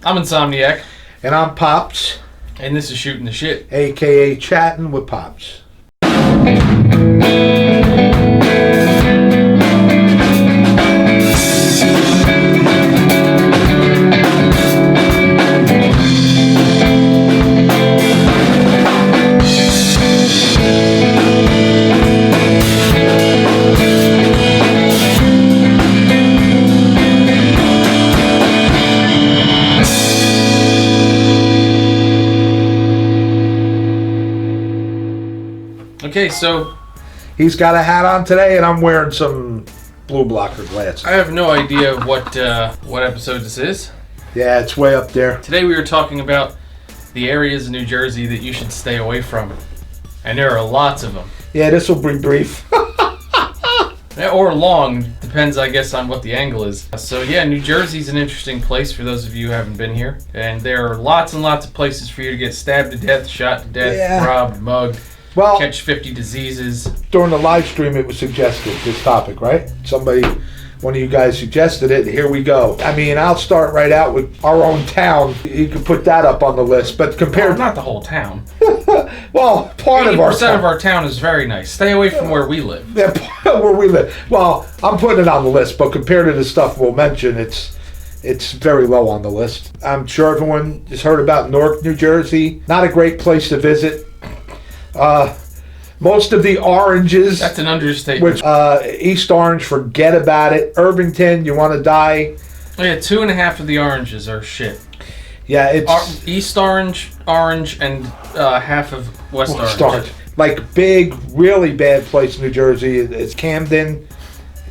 I'm Insomniac. And I'm Pops. And this is Shooting the Shit. a.k.a. Chatting with Pops. Okay, so He's got a hat on today, and I'm wearing some blue blocker glasses. I have no idea what episode this is. Yeah, it's way up there. Today we were talking about the areas in New Jersey that you should stay away from. And there are lots of them. Yeah, this will be brief. Or long, depends, I guess, on what the angle is. So yeah, New Jersey's an interesting place for those of you who haven't been here. And there are lots and lots of places for you to get stabbed to death, shot to death, robbed, mugged, catch 50 diseases. During the live stream, it was suggested, this topic, right? One of you guys suggested it, and here we go. I mean, I'll start right out with our own town. You can put that up on the list, but compared... Well, not the whole town. Well, part of our town. 80% of our town is very nice. Stay away from where we live. Yeah, where we live. Well, I'm putting it on the list, but compared to the stuff we'll mention, it's very low on the list. I'm sure everyone has heard about Newark, New Jersey. Not a great place to visit. Most of the oranges... That's an understatement. Which, East Orange, forget about it. Irvington, you want to die. Yeah, 2.5 of the oranges are shit. Yeah, it's... East Orange, and half of West Orange. Like, big, really bad place in New Jersey. It's Camden,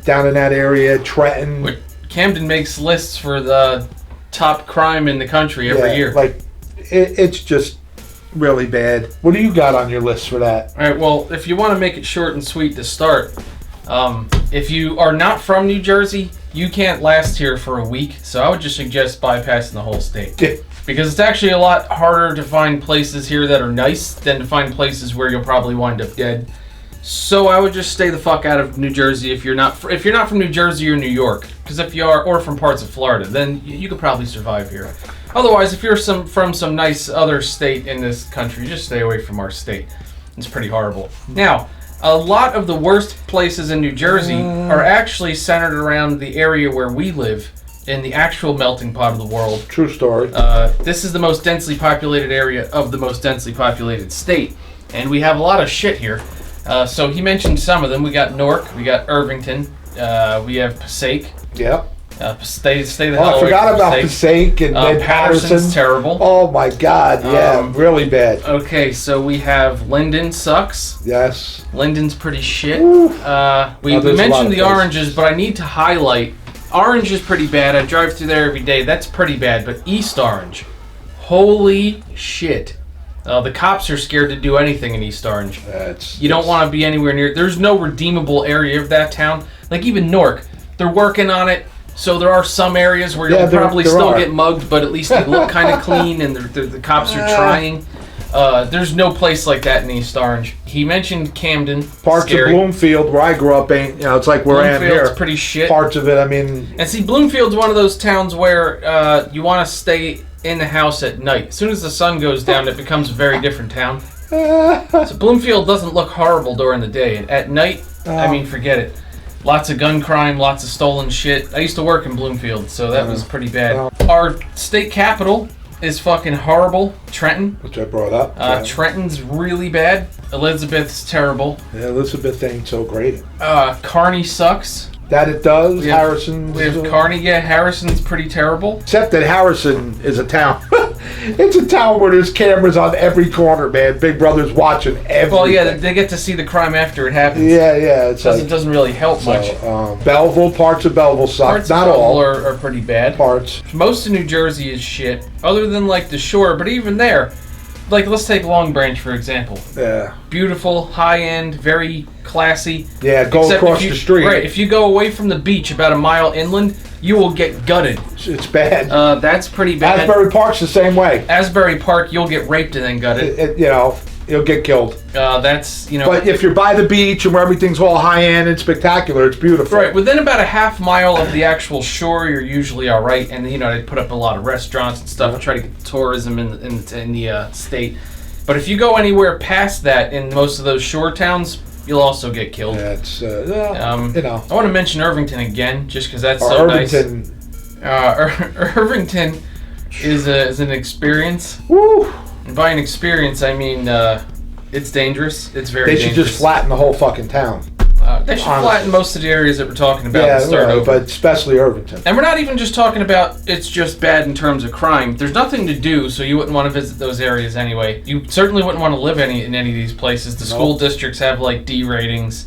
down in that area, Trenton. Camden makes lists for the top crime in the country every year. Like, it's just... really bad. What do you got on your list for that? All right, well, if you want to make it short and sweet to start, if you are not from New Jersey, you can't last here for a week, so I would just suggest bypassing the whole state. Yeah. Because it's actually a lot harder to find places here that are nice than to find places where you'll probably wind up dead. So I would just stay the fuck out of New Jersey if you're not from New Jersey or New York. Because if you are, or from parts of Florida, then you could probably survive here. Otherwise, if you're from some nice other state in this country, just stay away from our state. It's pretty horrible. Now, a lot of the worst places in New Jersey are actually centered around the area where we live, in the actual melting pot of the world. True story. This is the most densely populated area of the most densely populated state, and we have a lot of shit here. So he mentioned some of them. We got Newark, we got Irvington, we have Passaic. Yep. Stay the hell away I forgot about Passaic and Patterson's terrible. Oh my God, yeah, really bad. Okay, so we have Linden sucks. Yes. Linden's pretty shit. We There's mentioned the oranges, but I need to highlight, Orange is pretty bad. I drive through there every day. That's pretty bad, but East Orange, holy shit. The cops are scared to do anything in East Orange. You don't want to be anywhere near. There's no redeemable area of that town. Like even Newark, they're working on it. So there are some areas where you'll probably still get mugged, but at least they look kind of clean, and the cops are trying. There's no place like that in East Orange. He mentioned Camden. Parts of Bloomfield, where I grew up, ain't, it's like where I am here. Bloomfield's pretty shit. Parts of it, I mean... And see, Bloomfield's one of those towns where you want to stay in the house at night. As soon as the sun goes down, it becomes a very different town. So Bloomfield doesn't look horrible during the day. At night, I mean, forget it. Lots of gun crime, lots of stolen shit. I used to work in Bloomfield, so that was pretty bad. Our state capital is fucking horrible, Trenton. Which I brought up. Trenton's really bad. Elizabeth's terrible. Yeah, Elizabeth ain't so great. Kearney sucks. That it does. Harrison. We have Kearney. Yeah, Harrison's pretty terrible. Except that Harrison is a town. It's a town where there's cameras on every corner, man. Big Brother's watching everything. Well, yeah, they get to see the crime after it happens. Yeah. It doesn't really help much. Belleville, parts of Belleville suck. Parts Not of Belleville all. Are pretty bad. Parts. Most of New Jersey is shit, other than like the shore. But even there, like let's take Long Branch for example. Yeah. Beautiful, high end, very classy. Yeah, go across the street. Right. If you go away from the beach about a mile inland, you will get gutted. It's bad. That's pretty bad. Asbury Park's the same way. Asbury Park, you'll get raped and then gutted. you'll get killed. That's, you know. But if you're by the beach and where everything's all high-end and spectacular, it's beautiful. Right, within about a half mile of the actual shore, you're usually all right. And, you know, they put up a lot of restaurants and stuff to try to get the tourism in the state. But if you go anywhere past that in most of those shore towns, you'll also get killed. Yeah, it's, you know. I want to mention Irvington again, just because that's so Irvington. nice. Irvington is an experience. Woo! And by an experience, I mean it's dangerous. It's very dangerous. They should just flatten the whole fucking town. They should flatten most of the areas that we're talking about Yeah, and start over. but especially Irvington. And we're not even just talking about it's just bad in terms of crime. There's nothing to do, so you wouldn't want to visit those areas anyway. You certainly wouldn't want to live in any of these places. The school districts have like D ratings,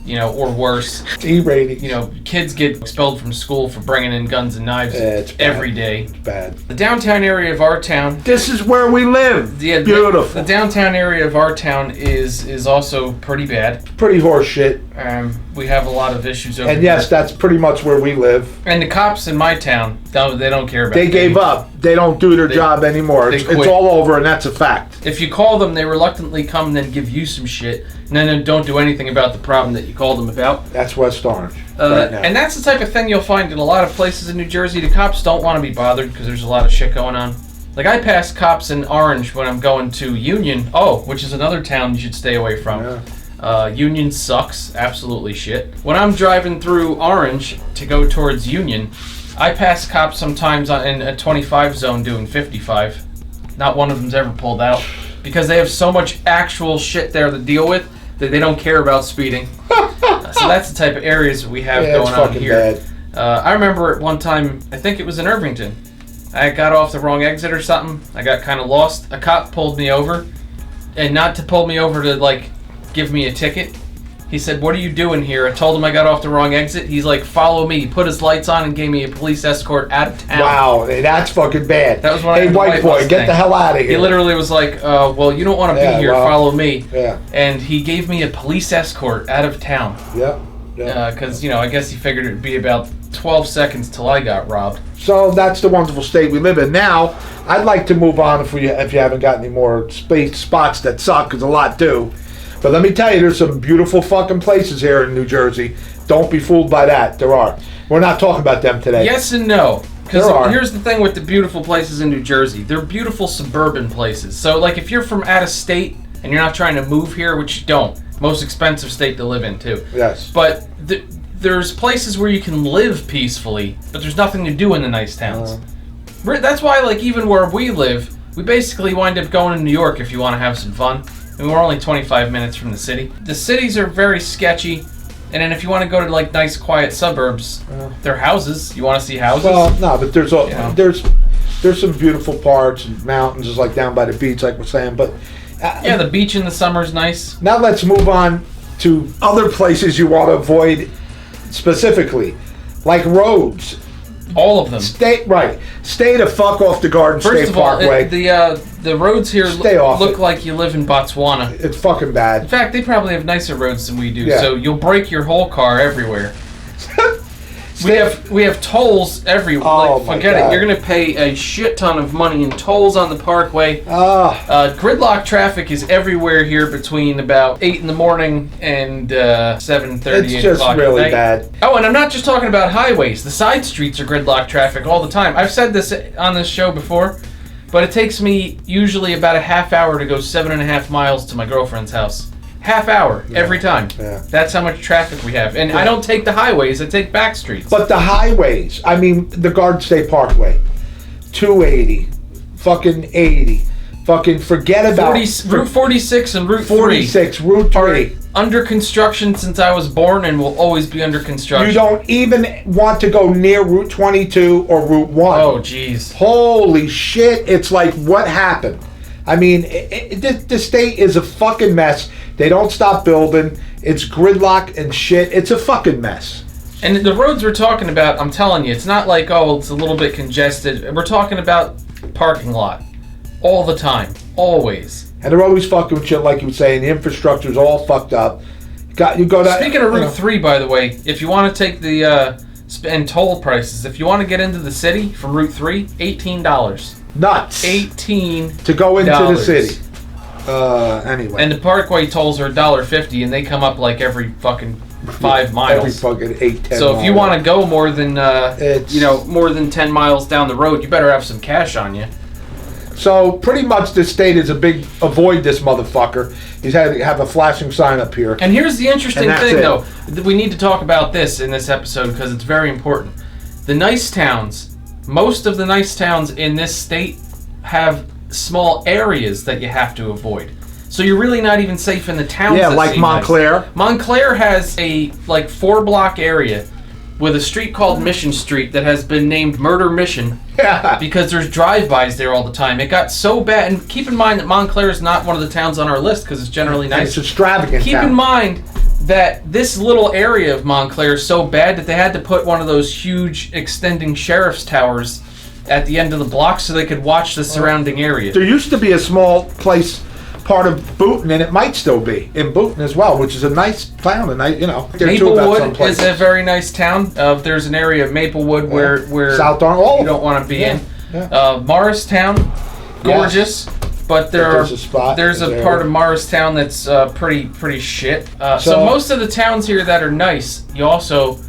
you know, or worse. D ratings. You know, kids get expelled from school for bringing in guns and knives every day. It's bad. The downtown area of our town. This is where we live. Yeah, beautiful. The downtown area of our town is also pretty bad. Pretty horse shit. We have a lot of issues over And yes, that's pretty much where we live. And the cops in my town, they don't care about it. They gave up. They don't do their job anymore. It's all over, and that's a fact. If you call them, they reluctantly come and then give you some shit, and then don't do anything about the problem that you called them about. That's West Orange right now. And that's the type of thing you'll find in a lot of places in New Jersey. The cops don't want to be bothered because there's a lot of shit going on. Like, I pass cops in Orange when I'm going to Union, which is another town you should stay away from. Yeah. Union sucks, absolutely shit. When I'm driving through Orange to go towards Union, I pass cops sometimes in a 25 zone doing 55. Not one of them's ever pulled out because they have so much actual shit there to deal with that they don't care about speeding. So that's the type of areas that we have going on here. Bad. I remember at one time, I think it was in Irvington, I got off the wrong exit or something. I got kind of lost. A cop pulled me over, and not to pull me over to like give me a ticket. He said, "What are you doing here?" I told him I got off the wrong exit. He's like, "Follow me." He put his lights on and gave me a police escort out of town. Wow, that's fucking bad. That was when hey, white boy, get the hell out of here. He literally was like, "Well, you don't want to be here. Follow me." Yeah. And he gave me a police escort out of town. Yep. Because I guess he figured it'd be about 12 seconds till I got robbed. So that's the wonderful state we live in. Now, I'd like to move on if you haven't got any more spots that suck, because a lot do. But let me tell you, there's some beautiful fucking places here in New Jersey. Don't be fooled by that. There are. We're not talking about them today. Yes and no. Because here's the thing with the beautiful places in New Jersey. They're beautiful suburban places. So, like, if you're from out of state and you're not trying to move here, which you don't, most expensive state to live in, too. Yes. But there's places where you can live peacefully, but there's nothing to do in the nice towns. That's why, like, even where we live, we basically wind up going to New York if you want to have some fun. And we're only 25 minutes from the city. The cities are very sketchy, and then if you want to go to like nice, quiet suburbs, they're houses. You want to see houses? Well, no, but there's some beautiful parts and mountains, just like down by the beach, like we're saying. But yeah, the beach in the summer is nice. Now let's move on to other places you want to avoid specifically, like roads. All of them. Stay the fuck off the Garden State Parkway. The roads here look like you live in Botswana. It's fucking bad. In fact, they probably have nicer roads than we do. Yeah. So you'll break your whole car everywhere. We have tolls everywhere. Oh, forget it. You're gonna pay a shit ton of money in tolls on the parkway. Gridlock traffic is everywhere here between about 8 in the morning and 7:30. It's just really bad. Oh, and I'm not just talking about highways. The side streets are gridlock traffic all the time. I've said this on this show before, but it takes me usually about a half hour to go 7.5 miles to my girlfriend's house. Half hour every time. Yeah. That's how much traffic we have. And I don't take the highways, I take back streets. But the highways, I mean, the Garden State Parkway, 280, fucking 80, fucking forget about... Route 46 and Route 46, Route 3. Are under construction since I was born and will always be under construction. You don't even want to go near Route 22 or Route 1. Oh, jeez. Holy shit, it's like, what happened? I mean, the state is a fucking mess. They don't stop building. It's gridlock and shit. It's a fucking mess. And the roads we're talking about, I'm telling you, it's not like, it's a little bit congested. We're talking about parking lot. All the time. Always. And they're always fucking with shit, like you were saying. The infrastructure's all fucked up. You go down, Speaking of Route 3, by the way, if you want to take the and toll prices, if you want to get into the city from Route 3, $18. Nuts. $18 to go into the city. Anyway. And the Parkway tolls are $1.50, and they come up like every fucking 5 miles. Every fucking 8-10 So if you miles. want to go more than more than 10 miles down the road, you better have some cash on you. So pretty much the state is a big avoid this motherfucker. He's had to have a flashing sign up here. And here's the interesting thing, it. though. We need to talk about this in this episode because it's very important. The nice towns, most of the nice towns in this state have small areas that you have to avoid. So you're really not even safe in the towns. Yeah, like Montclair. Nice. Montclair has a 4-block area with a street called Mission Street that has been named Murder Mission because there's drive-bys there all the time. It got so bad, and keep in mind that Montclair is not one of the towns on our list because it's generally nice. It's extravagant. Keep in mind that this little area of Montclair is so bad that they had to put one of those huge extending sheriff's towers at the end of the block so they could watch the surrounding area. There used to be a small place, part of Boonton, and it might still be in Boonton as well, which is a nice town. And Maplewood is a very nice town. There's an area of Maplewood where South you don't want to be in. Yeah. Morristown, gorgeous, but there's a part of Morristown that's pretty shit. So most of the towns here that are nice, you also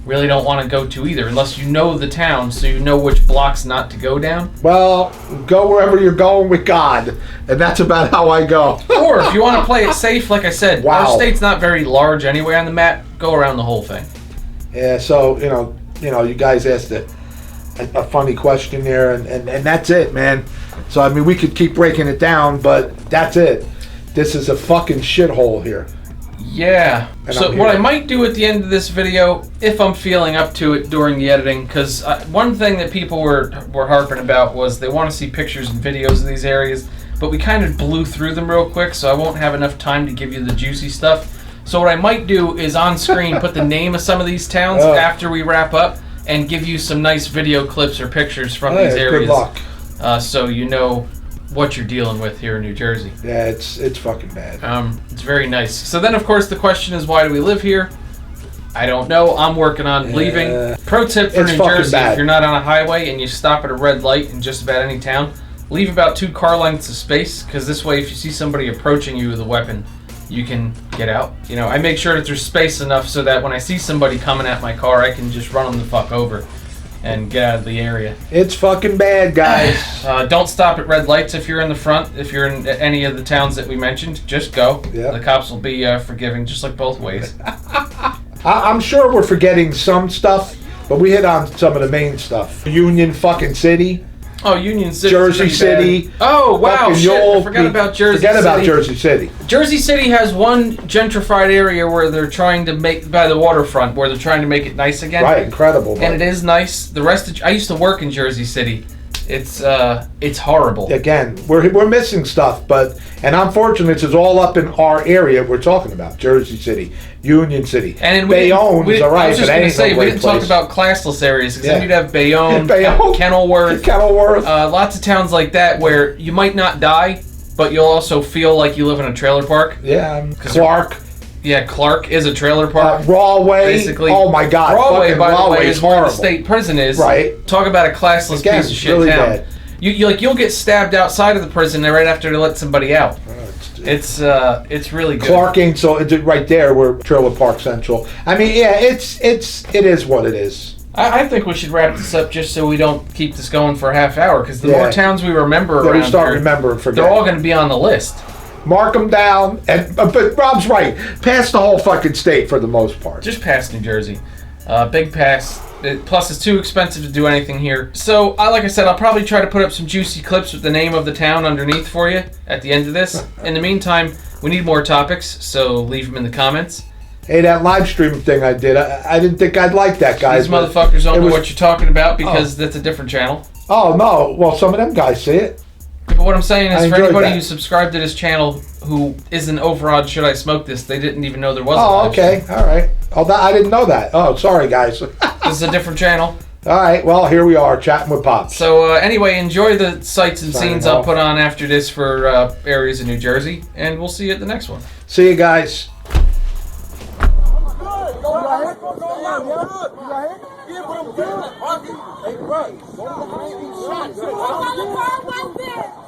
really don't want to go to either, unless you know the town, so you know which blocks not to go down. Well, go wherever you're going with God, and that's about how I go. Or if you want to play it safe, like I said, our state's not very large anyway on the map. Go around the whole thing. Yeah, so you guys asked a funny question there, and that's it, man. So I mean, we could keep breaking it down, but that's it. This is a fucking shithole here. Yeah. So what I might do at the end of this video, if I'm feeling up to it during the editing, because one thing that people were harping about was they want to see pictures and videos of these areas, but we kind of blew through them real quick, so I won't have enough time to give you the juicy stuff. So what I might do is on screen put the name of some of these towns after we wrap up and give you some nice video clips or pictures from these areas. Good luck. So you know what you're dealing with here in New Jersey. Yeah, it's fucking bad. It's very nice. So then, of course, the question is, why do we live here? I don't know. I'm working on leaving. Pro tip for New Jersey, if you're not on a highway and you stop at a red light in just about any town, leave about 2 car lengths of space, because this way, if you see somebody approaching you with a weapon, you can get out. I make sure that there's space enough so that when I see somebody coming at my car, I can just run them the fuck over and get out of the area. It's fucking bad, guys. Don't stop at red lights if you're in the front. If you're in any of the towns that we mentioned, just go. Yep. The cops will be forgiving, just like both ways. I'm sure we're forgetting some stuff, but we hit on some of the main stuff. Union fucking City. Oh, Union City. Jersey City. Oh, wow, shit. I forgot about Jersey City. Forget about Jersey City. Jersey City has one gentrified area where they're trying to make, by the waterfront, where they're trying to make it nice again. Right, incredible. And it is nice. The rest I used to work in Jersey City. It's horrible. Again, we're missing stuff, and unfortunately, it's all up in our area we're talking about. Jersey City, Union City. And Bayonne's all right, I was just going to say, we didn't talk about classless areas, because then you'd have Bayonne, Kenilworth, lots of towns like that where you might not die, but you'll also feel like you live in a trailer park. Yeah, Clark. Yeah, Clark is a trailer park. Rahway. Basically. Oh my God. Rahway, by the way, is horrible. where the state prison is. Right. Talk about a classless piece of shit really town. Bad. You'll get stabbed outside of the prison right after they let somebody out. It's really good. Clark ain't so it's right there where Trailer Park Central. I mean, yeah, it is what it is. I think we should wrap this up just so we don't keep this going for a half hour, because the more towns we remember around we start remembering, forget. They're all going to be on the list. Mark them down, but Rob's right. Pass the whole fucking state for the most part. Just pass New Jersey. Big pass. Plus, it's too expensive to do anything here. So, like I said, I'll probably try to put up some juicy clips with the name of the town underneath for you at the end of this. In the meantime, we need more topics, so leave them in the comments. Hey, that live stream thing I did, I didn't think I'd like that, guys. These motherfuckers don't know what you're talking about because that's a different channel. Oh, no. Well, some of them guys see it. But what I'm saying is, for anybody who subscribed to this channel who isn't overawed, should I smoke this, they didn't even know there was a live okay. All right. Oh, I didn't know that. Oh, sorry, guys. This is a different channel. All right. Well, here we are, chatting with Pops. So, anyway, enjoy the sights and scenes I'll put on after this for areas of New Jersey, and we'll see you at the next one. See you guys.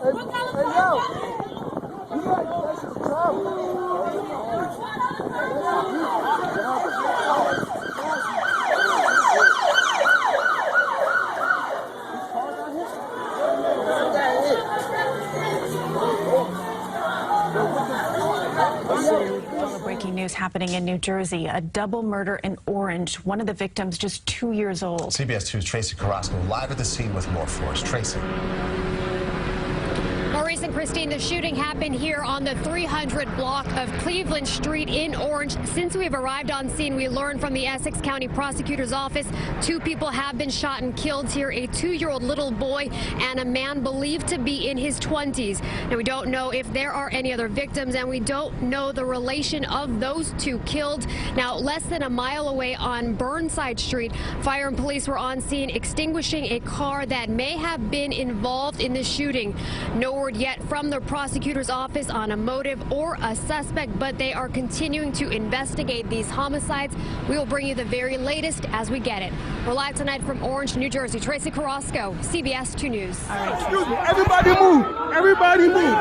What kind of news happening in New Jersey. A double murder in Orange. One of the victims just 2 years old. CBS 2's Tracy Carrasco live at the scene with more for us. Tracy. Maurice and Christine, the shooting happened here on the 300 block of Cleveland Street in Orange. Since we've arrived on scene, we learned from the Essex County Prosecutor's Office 2 people have been shot and killed here, a 2-year-old little boy and a man believed to be in his 20s. Now, we don't know if there are any other victims, and we don't know the relation of those 2 killed. Now, less than a mile away on Burnside Street, fire and police were on scene extinguishing a car that may have been involved in the shooting. No word yet from the prosecutor's office on a motive or a suspect, but they are continuing to investigate these homicides. We will bring you the very latest as we get it. We're live tonight from Orange, New Jersey. Tracy Carrasco, CBS 2 News. Excuse me, everybody move. Everybody move.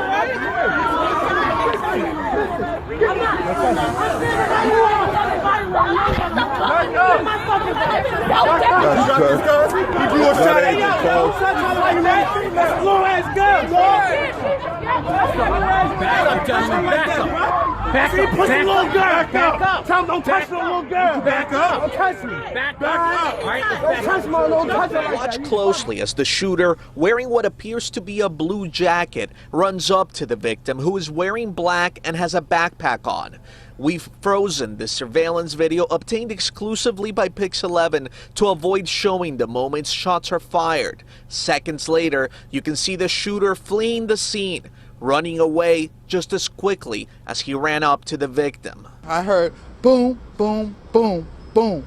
Back up. Push the little girl. Back up. Tell him don't touch the little girl. Back up. Don't touch me. Back up. All right. Don't touch my little girl. Watch closely as the shooter, wearing what appears to be a blue jacket, runs up to the victim, who is wearing black and has a backpack on. We've frozen this surveillance video obtained exclusively by Pix 11 to avoid showing the moments shots are fired. Seconds later, you can see the shooter fleeing the scene, running away just as quickly as he ran up to the victim. I heard boom, boom, boom, boom.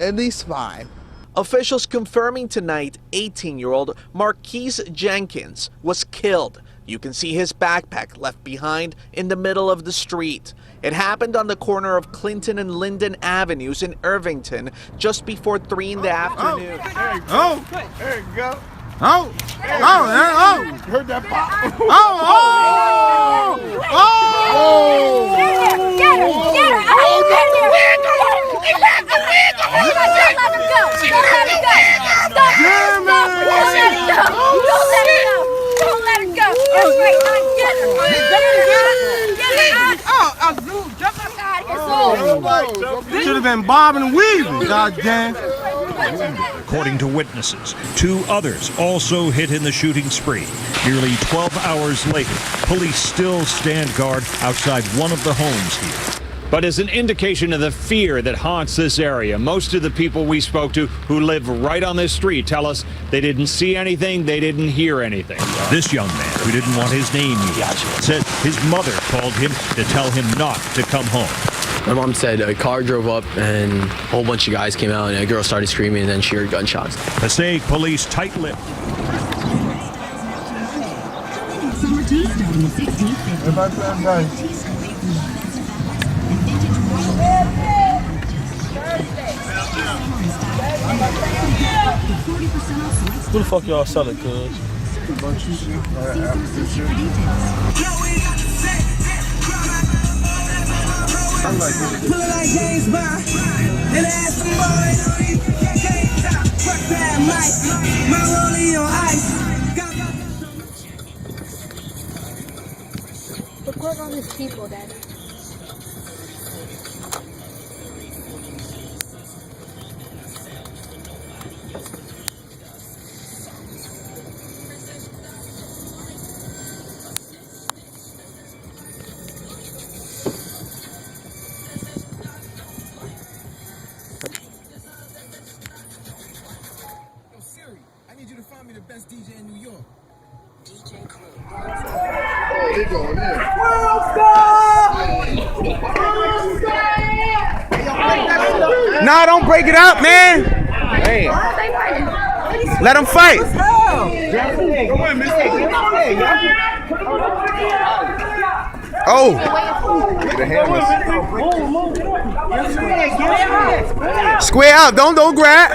At least 5. Officials confirming tonight 18-year-old Marquise Jenkins was killed. You can see his backpack left behind in the middle of the street. It happened on the corner of Clinton and Linden Avenues in Irvington just before 3 in the afternoon. There you go. There you go. Oh! Oh! Heard that pop? Oh! Get her! Get her! Get back the window! Don't let him go! Don't let him go! Stop! Don't let him go! Don't let him go! That's right, get her! Get her out! Should have been bobbing and weaving, goddamn. According to witnesses, 2 others also hit in the shooting spree. Nearly 12 hours later, police still stand guard outside one of the homes here. But as an indication of the fear that haunts this area, most of the people we spoke to who live right on this street tell us they didn't see anything, they didn't hear anything. This young man, who didn't want his name used, said his mother called him to tell him not to come home. My mom said a car drove up and a whole bunch of guys came out and a girl started screaming and then she heard gunshots. Passaic police tight-lipped. Who the fuck y'all selling, cuz? Record all these people, Daddy. Nah, don't break it up, man. Hey. Let them fight. Oh. Square out. Don't grab.